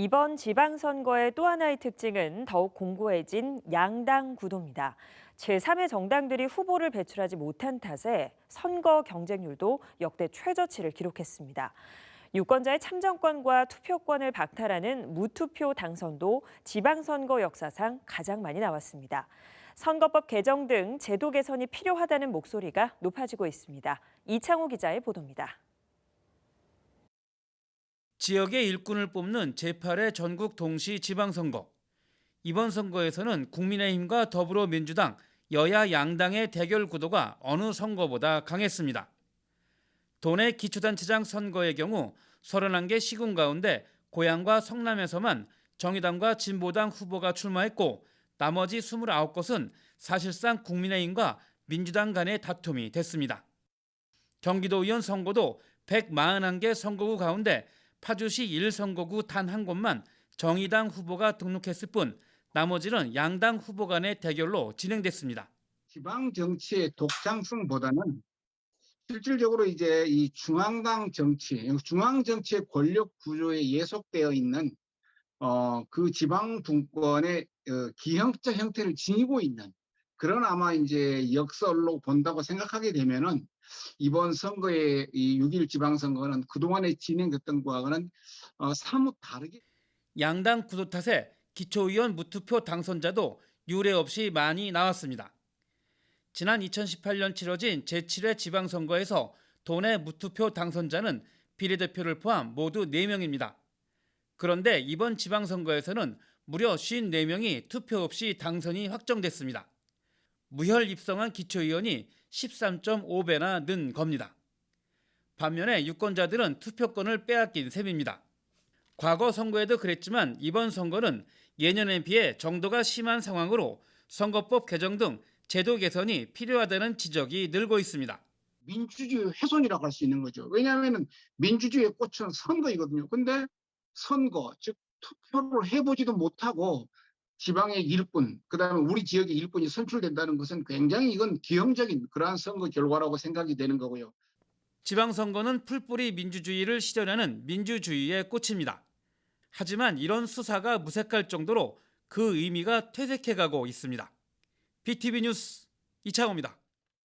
이번 지방선거의 또 하나의 특징은 더욱 공고해진 양당 구도입니다. 제3의 정당들이 후보를 배출하지 못한 탓에 선거 경쟁률도 역대 최저치를 기록했습니다. 유권자의 참정권과 투표권을 박탈하는 무투표 당선도 지방선거 역사상 가장 많이 나왔습니다. 선거법 개정 등 제도 개선이 필요하다는 목소리가 높아지고 있습니다. 이창호 기자의 보도입니다. 지역의 일꾼을 뽑는 제8회 전국 동시 지방선거. 이번 선거에서는 국민의힘과 더불어민주당, 여야 양당의 대결 구도가 어느 선거보다 강했습니다. 도내 기초단체장 선거의 경우 31개 시군 가운데 고양과 성남에서만 정의당과 진보당 후보가 출마했고 나머지 29곳은 사실상 국민의힘과 민주당 간의 다툼이 됐습니다. 경기도의원 선거도 141개 선거구 가운데 파주시 1선거구 단 한 곳만 정의당 후보가 등록했을 뿐 나머지는 양당 후보 간의 대결로 진행됐습니다. 지방 정치의 독창성보다는 실질적으로 이제 이 중앙당 정치, 중앙 정치의 권력 구조에 예속되어 있는 그 지방 분권의 기형적 형태를 지니고 있는 그런 아마 이제 역설로 본다고 생각하게 되면은 이번 선거의 이 6.1 지방선거는 그동안에 진행됐던 거와는 사뭇 다르게. 양당 구도 탓에 기초의원 무투표 당선자도 유례 없이 많이 나왔습니다. 지난 2018년 치러진 제7회 지방선거에서 도내 무투표 당선자는 비례대표를 포함 모두 4명입니다. 그런데 이번 지방선거에서는 무려 54명이 투표 없이 당선이 확정됐습니다. 무혈 입성한 기초의원이 13.5배나 는 겁니다. 반면에 유권자들은 투표권을 빼앗긴 셈입니다. 과거 선거에도 그랬지만 이번 선거는 예년에 비해 정도가 심한 상황으로 선거법 개정 등 제도 개선이 필요하다는 지적이 늘고 있습니다. 민주주의 훼손이라고 할 수 있는 거죠. 왜냐하면 민주주의의 꽃은 선거이거든요. 근데 선거, 즉 투표를 해보지도 못하고 지방의 일꾼, 그다음에 우리 지역의 일꾼이 선출된다는 것은 굉장히 이건 기형적인 그러한 선거 결과라고 생각이 되는 거고요. 지방선거는 풀뿌리 민주주의를 실현하는 민주주의의 꽃입니다. 하지만 이런 수사가 무색할 정도로 그 의미가 퇴색해가고 있습니다. BTV 뉴스 이창호입니다.